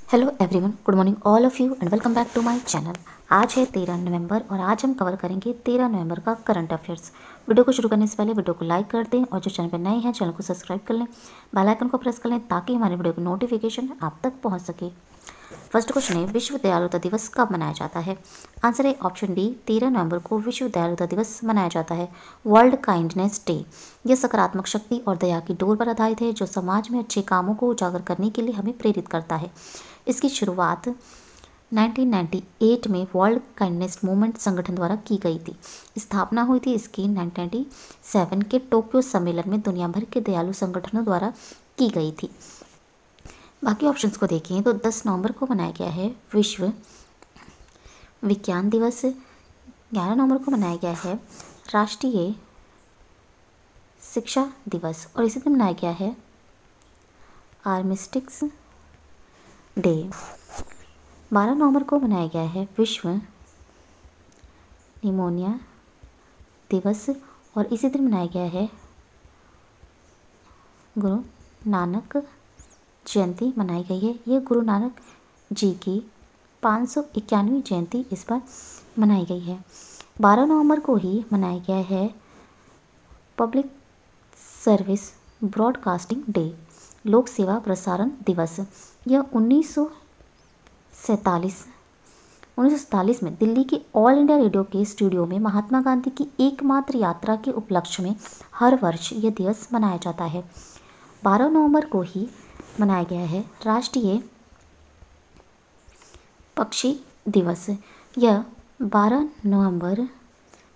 Hello everyone, good morning all of you and welcome back to my channel. आज है 13 नवंबर और आज हम कवर करेंगे 13 नवंबर का करंट अफेयर्स। वीडियो को शुरू करने से पहले वीडियो को लाइक कर दें और जो चैनल पर नए हैं चैनल को सब्सक्राइब कर लें, बेल आइकन को प्रेस कर लें ताकि हमारे वीडियो की नोटिफिकेशन आप तक पहुँच सके। फर्स्ट क्वेश्चन है, विश्व दयालुता दिवस कब मनाया जाता है? आंसर है ऑप्शन डी, 13 नवंबर को विश्व दयालुता दिवस मनाया जाता है। World kindness day. यह सकारात्मक शक्ति और दया की डोर पर आधारित है जो समाज में अच्छे कामों को उजागर करने के लिए हमें प्रेरित करता है। इसकी शुरुआत 1998 में वर्ल्ड काइंडनेस मूवमेंट संगठन द्वारा की गई थी। स्थापना हुई थी इसकी 1997 के टोक्यो सम्मेलन में दुनिया भर के दयालु संगठनों द्वारा की गई थी। बाकी ऑप्शंस को देखें तो 10 नवंबर को मनाया गया है विश्व विज्ञान दिवस। 11 नवंबर को मनाया गया है राष्ट्रीय शिक्षा दिवस और इसी दिन मनाया गया है आर्मिस्टिक्स डे। 12 नवंबर को मनाया गया है विश्व निमोनिया दिवस और इसी दिन मनाया गया है गुरु नानक जयंती मनाई गई है। ये गुरु नानक जी की 591वीं जयंती इस बार मनाई गई है। 12 नवंबर को ही मनाया गया है पब्लिक सर्विस ब्रॉडकास्टिंग डे, लोक सेवा प्रसारण दिवस। यह 1947 में दिल्ली के ऑल इंडिया रेडियो के स्टूडियो में महात्मा गांधी की एकमात्र यात्रा के उपलक्ष्य में हर वर्ष यह दिवस मनाया जाता है। 12 नवंबर को ही मनाया गया है राष्ट्रीय पक्षी दिवस। यह 12 नवंबर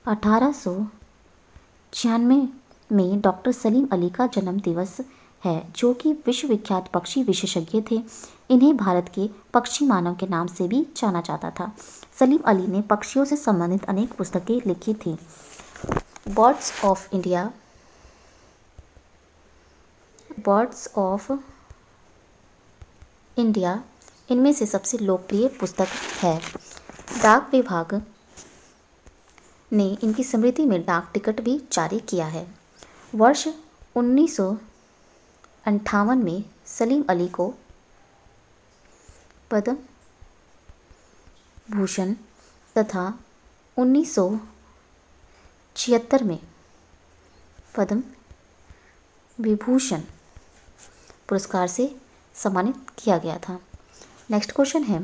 1896 में डॉक्टर सलीम अली का जन्म दिवस है जो कि विश्वविख्यात पक्षी विशेषज्ञ थे। इन्हें भारत के पक्षी मानव के नाम से भी जाना जाता था। सलीम अली ने पक्षियों से संबंधित अनेक पुस्तकें लिखी थी। बर्ड्स ऑफ इंडिया इनमें से सबसे लोकप्रिय पुस्तक है। डाक विभाग ने इनकी स्मृति में डाक टिकट भी जारी किया है। वर्ष 1958 में सलीम अली को पद्म भूषण तथा 1976 में पद्म विभूषण पुरस्कार से सम्मानित किया गया था। नेक्स्ट क्वेश्चन है,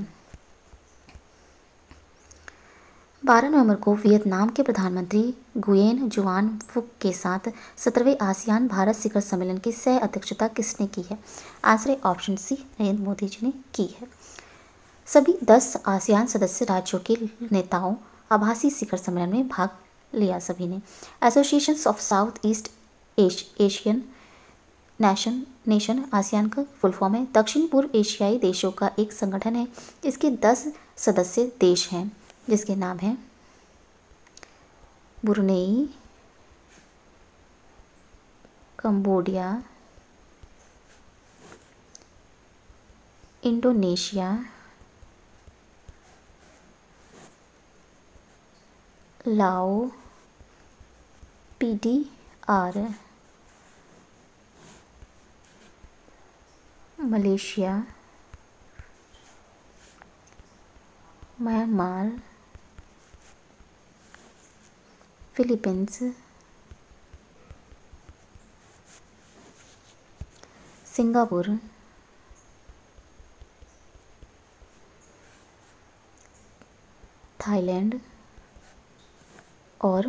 12 नवंबर को वियतनाम के प्रधानमंत्री गुयेन जुआन फुक के साथ 17वें आसियान भारत शिखर सम्मेलन की सह अध्यक्षता किसने की है? आंसर है ऑप्शन सी, नरेंद्र मोदी जी ने की है। सभी 10 आसियान सदस्य राज्यों के नेताओं आभासी शिखर सम्मेलन में भाग लिया सभी ने। Association of south east Asian nation ASEAN का फुल फॉर्म है। दक्षिण पूर्व एशियाई देशों का एक संगठन है। इसके 10 सदस्य देश हैं जिसके नाम हैं ब्रुनेई, कंबोडिया, इंडोनेशिया, लाओ, PDR, Malaysia, Myanmar, Philippines, Singapore, Thailand और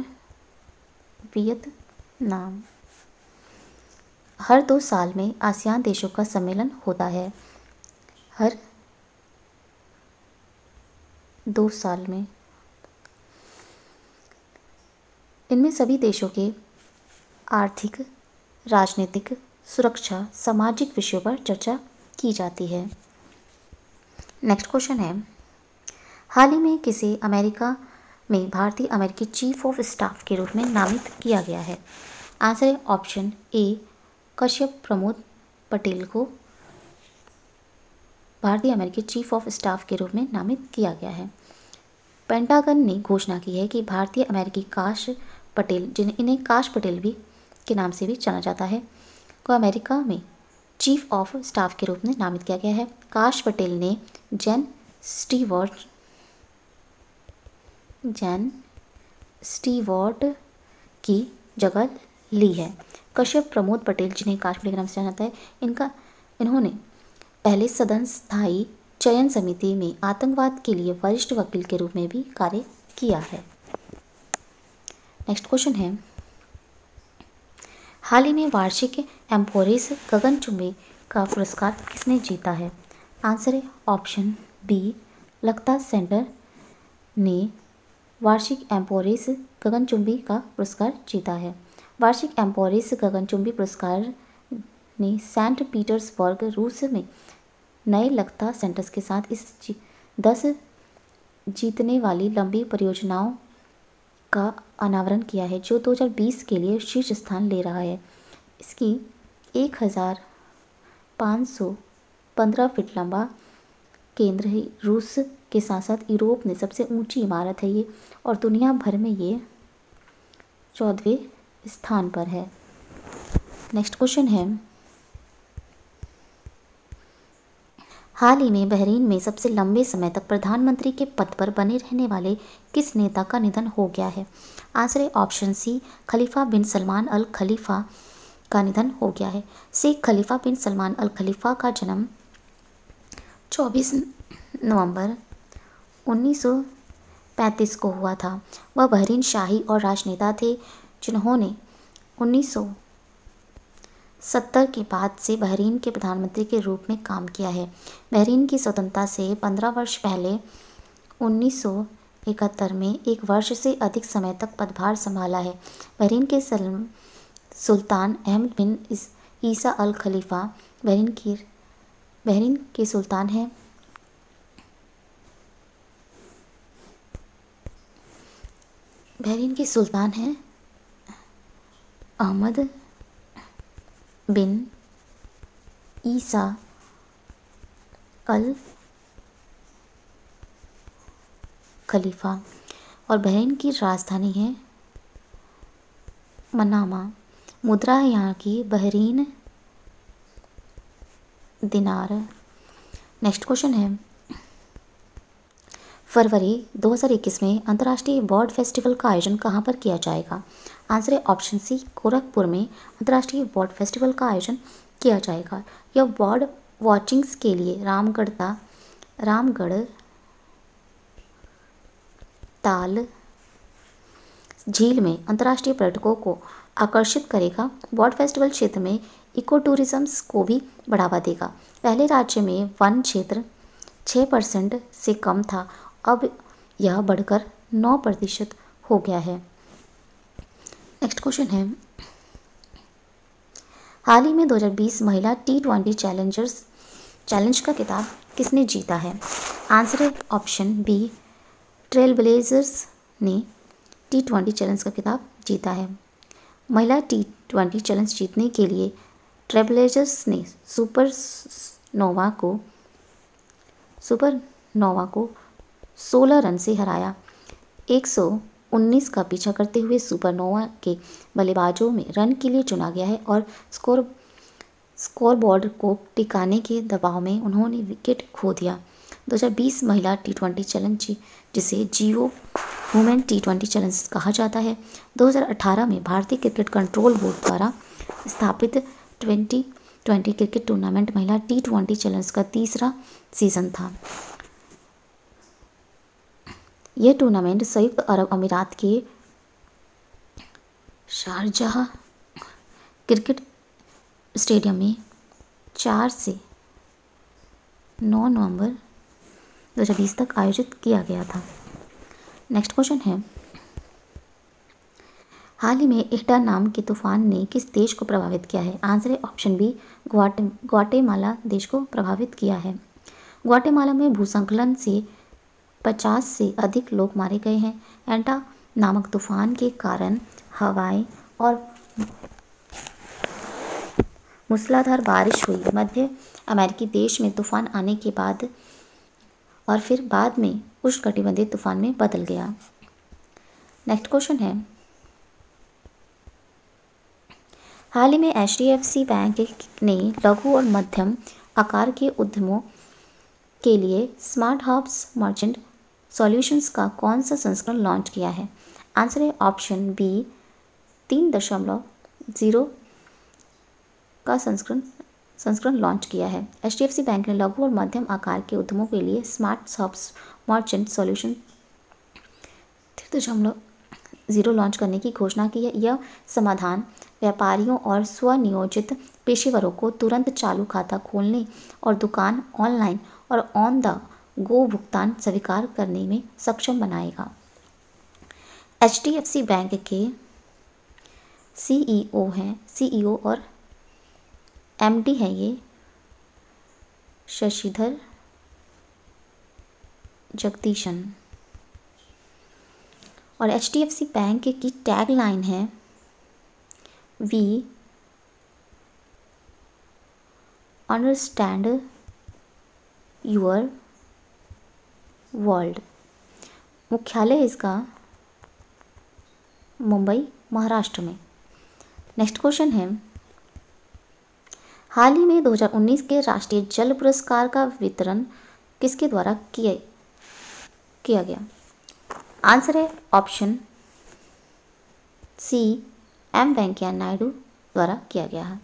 वियतनाम। हर 2 साल में आसियान देशों का सम्मेलन होता है। हर 2 साल में इनमें सभी देशों के आर्थिक, राजनीतिक, सुरक्षा, सामाजिक विषयों पर चर्चा की जाती है। नेक्स्ट क्वेश्चन है, हाल ही में किसे अमेरिका में भारतीय अमेरिकी चीफ ऑफ स्टाफ के रूप में नामित किया गया है? आंसर है ऑप्शन ए, कश्यप प्रमोद पटेल को भारतीय अमेरिकी चीफ ऑफ स्टाफ के रूप में नामित किया गया है। पेंटागन ने घोषणा की है कि भारतीय अमेरिकी काश पटेल, जिन्हें काश पटेल भी के नाम से भी जाना जाता है, को अमेरिका में चीफ ऑफ स्टाफ के रूप में नामित किया गया है। काश पटेल ने जैन स्टीवर्ट की जगह ली है। कश्यप प्रमोद पटेल, जिन्हें काश पटेल के नाम से जाना जाता है, इन्होंने पहले सदन स्थायी चयन समिति में आतंकवाद के लिए वरिष्ठ वकील के रूप में भी कार्य किया है। नेक्स्ट क्वेश्चन है, हाल ही में वार्षिक एम्पोरिस गगनचुंबी का पुरस्कार किसने जीता है? आंसर है ऑप्शन बी, लखता सेंटर ने वार्षिक एम्पोरिस गगनचुंबी का पुरस्कार जीता है। वार्षिक एम्पोरिस गगनचुंबी पुरस्कार ने सेंट पीटर्सबर्ग, रूस में नए लखता सेंटर्स के साथ इस 10 जीतने वाली लंबी परियोजनाओं का अनावरण किया है, जो 2020 के लिए शीर्ष स्थान ले रहा है। इसकी 1515 फीट लंबा केंद्र है। रूस के साथ साथ यूरोप में सबसे ऊंची इमारत है ये, और दुनिया भर में ये 14वें स्थान पर है। नेक्स्ट क्वेश्चन है, हाल ही में बहरीन में सबसे लंबे समय तक प्रधानमंत्री के पद पर बने रहने वाले किस नेता का निधन हो गया है? आंसर है ऑप्शन सी, खलीफा बिन सलमान अल खलीफा का निधन हो गया है। शेख खलीफा बिन सलमान अल खलीफा का जन्म 24 नवंबर 1935 को हुआ था। वह बहरीन शाही और राजनेता थे, जिन्होंने 1970 के बाद से बहरीन के प्रधानमंत्री के रूप में काम किया है। बहरीन की स्वतंत्रता से 15 वर्ष पहले 1971 में 1 वर्ष से अधिक समय तक पदभार संभाला है। बहरीन के सुल्तान अहमद बिन ईसा अल खलीफा बहरीन के सुल्तान हैं। बहरीन के सुल्तान हैं अहमद बिन ईसा अल खलीफा, और बहरीन की राजधानी है मनामा। मुद्रा है यहाँ की बहरीन दिनार। नेक्स्ट क्वेश्चन है, फरवरी 2021 में अंतर्राष्ट्रीय बर्ड फेस्टिवल का आयोजन कहाँ पर किया जाएगा? आंसर है ऑप्शन सी, गोरखपुर में अंतर्राष्ट्रीय बर्ड फेस्टिवल का आयोजन किया जाएगा। यह बर्ड वॉचिंग्स के लिए रामगढ़ ताल झील में अंतर्राष्ट्रीय पर्यटकों को आकर्षित करेगा। बर्ड फेस्टिवल क्षेत्र में इको टूरिज्म को भी बढ़ावा देगा। पहले राज्य में वन क्षेत्र 6% से कम था, अब यह बढ़कर 9% हो गया है। नेक्स्ट क्वेश्चन है, हाल ही में 2020 महिला T20 चैलेंज का खिताब किसने जीता है? आंसर है ऑप्शन बी, ट्रेल ब्लेजर्स ने T20 चैलेंज का खिताब जीता है। महिला T20 चैलेंज जीतने के लिए ट्रेल ब्लेजर्स ने सुपरनोवा को 16 रन से हराया। 119 का पीछा करते हुए सुपरनोवा के बल्लेबाजों में रन के लिए चुना गया है, और स्कोरबोर्ड को टिकाने के दबाव में उन्होंने विकेट खो दिया। 2020 महिला T20 चैलेंज, जिसे जियो वुमेन T20 चैलेंज कहा जाता है, 2018 में भारतीय क्रिकेट कंट्रोल बोर्ड द्वारा स्थापित 2020 क्रिकेट टूर्नामेंट महिला T20 चैलेंज का तीसरा सीजन था। यह टूर्नामेंट संयुक्त अरब अमीरात के शारजाह क्रिकेट स्टेडियम में 4 से 9 नवंबर 2020 तक आयोजित किया गया था। नेक्स्ट क्वेश्चन है, हाल ही में एटा नाम के तूफान ने किस देश को प्रभावित किया है? आंसर है ऑप्शन बी, ग्वाटेमाला देश को प्रभावित किया है। ग्वाटेमाला में भूस्खलन से 50 से अधिक लोग मारे गए हैं। एटा नामक तूफान के कारण हवाएं और मूसलाधार बारिश हुई। मध्य अमेरिकी देश में तूफान आने के बाद और फिर बाद में उष्णकटिबंधीय तूफान में बदल गया। नेक्स्ट क्वेश्चन है, हाल ही में HDFC बैंक ने लघु और मध्यम आकार के उद्यमों के लिए स्मार्ट हब्स मर्चेंट सॉल्यूशंस का कौन सा संस्करण लॉन्च किया है? आंसर है ऑप्शन बी 3.0 का संस्करण लॉन्च किया है। HDFC बैंक ने लघु और मध्यम आकार के उद्यमों के लिए smart hubs merchant solution 3.0 launch करने की घोषणा की है। यह समाधान व्यापारियों और स्वनियोजित पेशेवरों को तुरंत चालू खाता खोलने और दुकान ऑनलाइन और ऑन द गो भुगतान स्वीकार करने में सक्षम बनाएगा। HDFC बैंक के CEO और MD हैं ये शशिधर जगदीशन। और HDFC बैंक की टैग लाइन है वी अंडरस्टैंड योर वर्ल्ड। मुख्यालय इसका मुंबई, महाराष्ट्र में। नेक्स्ट क्वेश्चन है, हाल ही में 2019 के राष्ट्रीय जल पुरस्कार का वितरण किसके द्वारा किया गया? आंसर है option c M Venkaiah Naidu द्वारा किया गया है।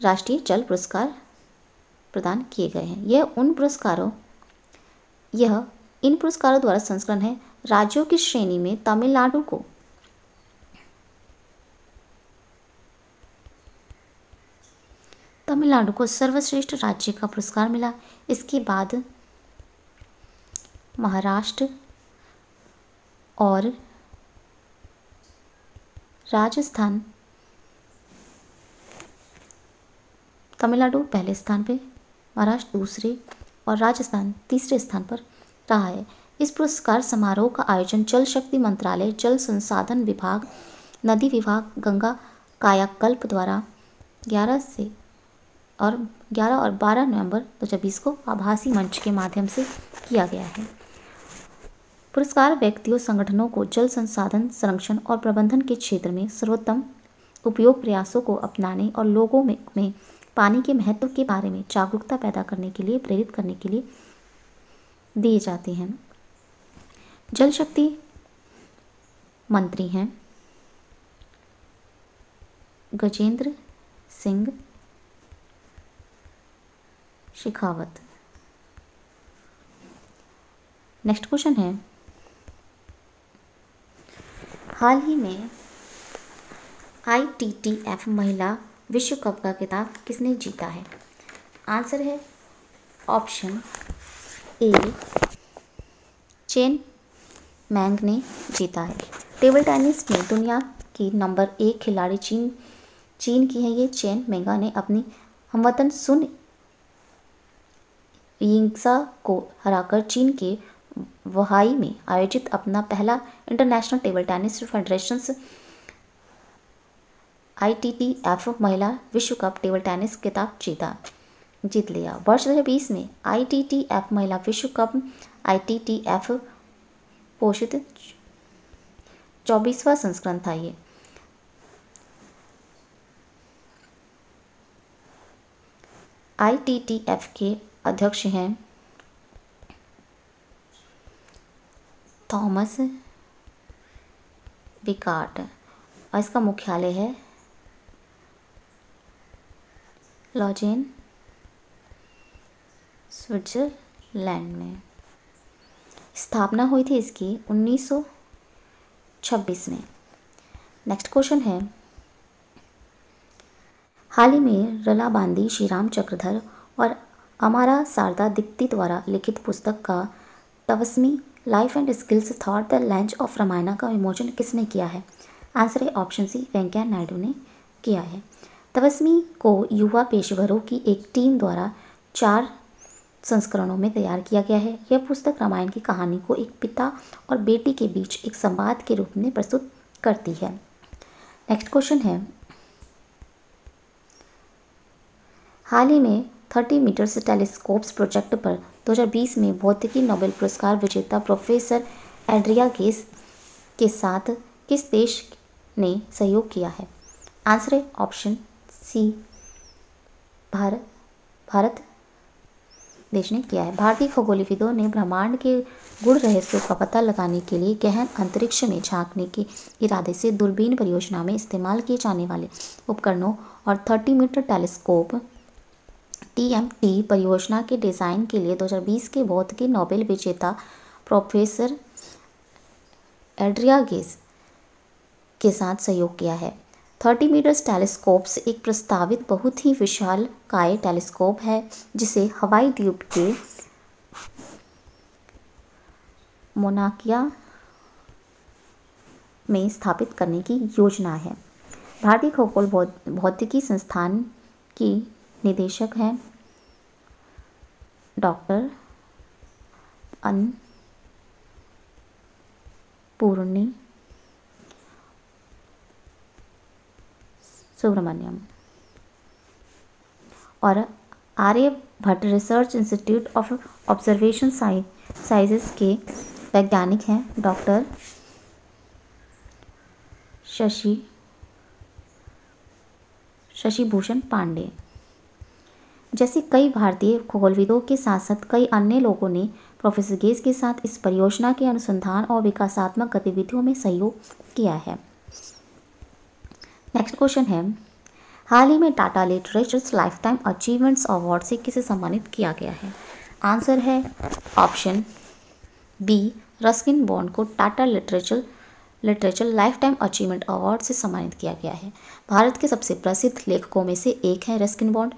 राष्ट्रीय जल पुरस्कार प्रदान किए गए हैं। यह इन पुरस्कारों द्वारा संस्करण है। राज्यों की श्रेणी में तमिलनाडु को सर्वश्रेष्ठ राज्य का पुरस्कार मिला। इसके बाद महाराष्ट्र और राजस्थान, तमिलनाडु पहले स्थान पे, महाराष्ट्र दूसरे और राजस्थान तीसरे स्थान पर रहा है। इस पुरस्कार समारोह का आयोजन जल शक्ति मंत्रालय, जल संसाधन विभाग, नदी विभाग, गंगा कायाकल्प द्वारा 11 और 12 नवंबर 2020 को आभासी मंच के माध्यम से किया गया है। पुरस्कार व्यक्तियों, संगठनों को जल संसाधन संरक्षण और प्रबंधन के क्षेत्र में सर्वोत्तम उपयोग प्रयासों को अपनाने और लोगों में पानी के महत्व के बारे में जागरूकता पैदा करने के लिए प्रेरित करने के लिए दिए जाते हैं। जल शक्ति मंत्री हैं गजेंद्र सिंह शेखावत। नेक्स्ट क्वेश्चन है, हाल ही में ITTF महिला विश्व कप का खिताब किसने जीता है? आंसर है ऑप्शन ए चेन मैंग ने जीता है। टेबल टेनिस में दुनिया की नंबर 1 खिलाड़ी चीन की है। ये चेन मेंगा ने अपनी हमवतन सुन यिंग्सा को हराकर चीन के वुहाई में आयोजित अपना पहला international table tennis federation ITTF महिला विश्व कप टेबल टेनिस खिताब जीत लिया। वर्ष 2020 में ITTF महिला विश्व कप ITTF पोषित 24वां संस्करण था। ये ITTF के अध्यक्ष हैं थॉमस विकार्ट और इसका मुख्यालय है लॉजेन, स्विट्जरलैंड में। स्थापना हुई थी इसकी 1926 में। नेक्स्ट क्वेश्चन है, हाल ही में रलाबांदी श्रीराम चक्रधर और अमारा शारदा दीप्ति द्वारा लिखित पुस्तक का 22वीं life and skills thought the land of Ramayana का विमोचन किसने किया है? आंसर है ऑप्शन सी वेंकैया नायडू ने किया है। 22वीं को युवा पेशेवरों की एक टीम द्वारा 4 संस्करणों में तैयार किया गया है। यह पुस्तक रामायण की कहानी को एक पिता और बेटी के बीच एक संवाद के रूप में प्रस्तुत करती है। नेक्स्ट क्वेश्चन है, हाल ही में 30 मीटर्स टेलीस्कोप्स प्रोजेक्ट पर 2020 में भौतिकी नोबेल पुरस्कार विजेता प्रोफेसर एड्रिया गेस के साथ किस देश ने सहयोग किया है? आंसर है ऑप्शन सी, भारत भारत देश ने किया है। भारतीय खगोलविदों ने ब्रह्मांड के गूढ़ रहस्यों का पता लगाने के लिए गहन अंतरिक्ष में झांकने के इरादे से दूरबीन परियोजना में इस्तेमाल किए जाने वाले उपकरणों और 30 मीटर टेलीस्कोप TMT परियोजना के डिज़ाइन के लिए 2020 के भौतिकी नोबेल विजेता प्रोफेसर एड्रियागेस के साथ सहयोग किया है। 30 मीटर्स टेलीस्कोप्स एक प्रस्तावित बहुत ही विशालकाय टेलीस्कोप है जिसे हवाई द्वीप के मोनाकिया में स्थापित करने की योजना है। भारतीय खगोल भौतिकी संस्थान की निदेशक हैं डॉक्टर अन्नपूर्णी सुब्रमण्यम और Aryabhatta research institute of observation sciences के वैज्ञानिक हैं डॉक्टर शशि भूषण पांडे। जैसे कई भारतीय खगोलविदों के साथ साथ कई अन्य लोगों ने प्रोफेसर गेस के साथ इस परियोजना के अनुसंधान और विकासात्मक गतिविधियों में सहयोग किया है। नेक्स्ट क्वेश्चन है, हाल ही में Tata literatures life time achievements award से किसे सम्मानित किया गया है? आंसर है ऑप्शन बी, रस्किन बॉन्ड को Tata literature life time achievement award से सम्मानित किया गया है। भारत के सबसे प्रसिद्ध लेखकों में से एक है रस्किन बॉन्ड।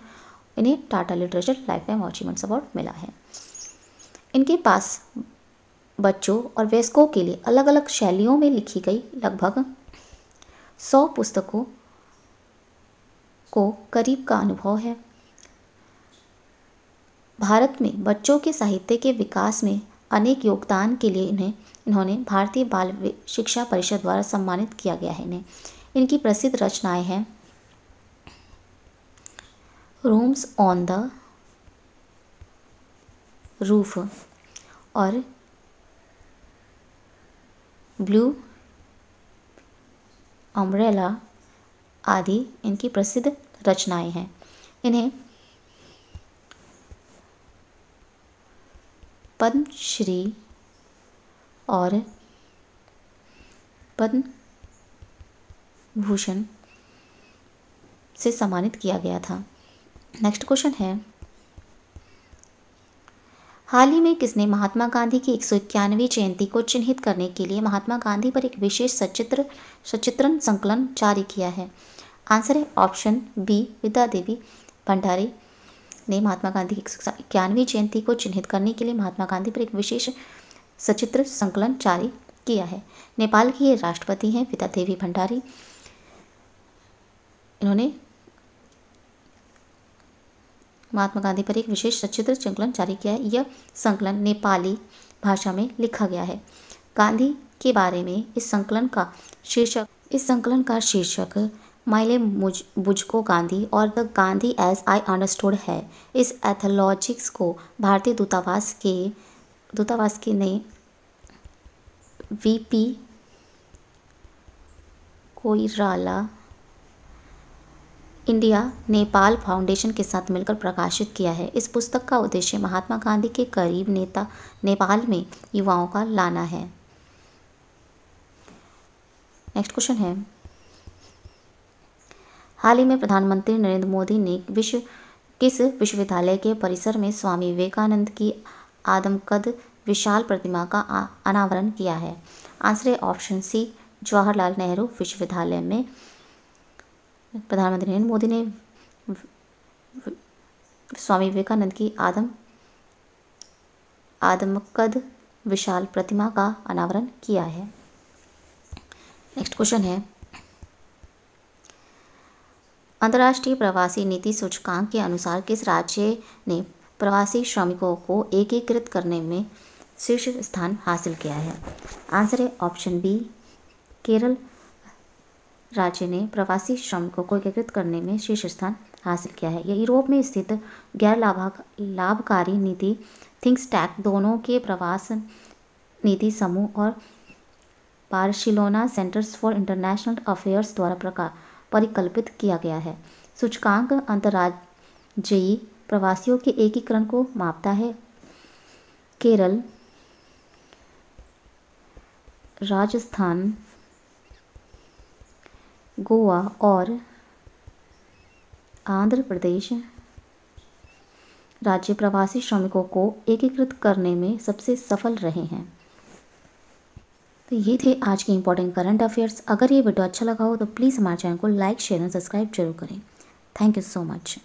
इन्हें Tata literature life time achievements award मिला है। इनके पास बच्चों और वयस्कों के लिए अलग अलग शैलियों में लिखी गई लगभग 100 पुस्तकों को करीब का अनुभव है। भारत में बच्चों के साहित्य के विकास में अनेक योगदान के लिए इन्होंने भारतीय बाल शिक्षा परिषद द्वारा सम्मानित किया गया है। इनकी प्रसिद्ध रचनाएं हैं रूम्स ऑन द रूफ और ब्लू अम्ब्रेला आदि इनकी प्रसिद्ध रचनाएं हैं। इन्हें पद्मश्री और पद्म भूषण से सम्मानित किया गया था। नेक्स्ट क्वेश्चन है, हाल ही में किसने महात्मा गांधी की 191वीं जयंती को चिन्हित करने के लिए महात्मा गांधी पर एक विशेष सचित्रण संकलन जारी किया है? आंसर है ऑप्शन बी, विद्या देवी भंडारी ने महात्मा गांधी की 191वीं जयंती को चिन्हित करने के लिए महात्मा गांधी पर एक विशेष सचित्र संकलन जारी किया है। नेपाल की ये राष्ट्रपति हैं विद्या देवी भंडारी। इन्होंने महात्मा गांधी पर एक विशेष सचित्र संकलन जारी किया है। यह संकलन नेपाली भाषा में लिखा गया है। गांधी के बारे में इस संकलन का शीर्षक माइले मुझको गांधी और the Gandhi as I understood है। इस एथोलॉजिक्स को भारतीय दूतावास के नए VP Koirala India Nepal foundation के साथ मिलकर प्रकाशित किया है। इस पुस्तक का उद्देश्य महात्मा गांधी के करीब नेता नेपाल में युवाओं का लाना है। नेक्स्ट क्वेश्चन है, हाल ही में प्रधानमंत्री नरेंद्र मोदी ने किस विश्वविद्यालय के परिसर में स्वामी विवेकानंद की आदमकद विशाल प्रतिमा का अनावरण किया है? आंसर है ऑप्शन सी, जवाहरलाल नेहरू विश्वविद्यालय में प्रधानमंत्री नरेंद्र मोदी ने स्वामी विवेकानंद की आदमकद विशाल प्रतिमा का अनावरण किया है। नेक्स्ट क्वेश्चन है, अंतर्राष्ट्रीय प्रवासी नीति सूचकांक के अनुसार किस राज्य ने प्रवासी श्रमिकों को एकीकृत करने में शीर्ष स्थान हासिल किया है? आंसर है ऑप्शन बी, केरल राज्य ने प्रवासी श्रमिकों को एकीकृत करने में शीर्ष स्थान हासिल किया है। यह यूरोप में स्थित गैर लाभकारी नीति थिंक टैंक दोनों के प्रवास नीति समूह और Barcelona centres for international affairs द्वारा परिकल्पित किया गया है। सूचकांक अंतर्राज्यीय प्रवासियों के एकीकरण को मापता है। केरल, राजस्थान, गोवा और आंध्र प्रदेश राज्य प्रवासी श्रमिकों को एकीकृत करने में सबसे सफल रहे हैं। तो ये थे आज के इंपॉर्टेंट करंट अफेयर्स। अगर ये वीडियो अच्छा लगा हो तो प्लीज़ हमारे चैनल को लाइक, शेयर और सब्सक्राइब जरूर करें। Thank you so much.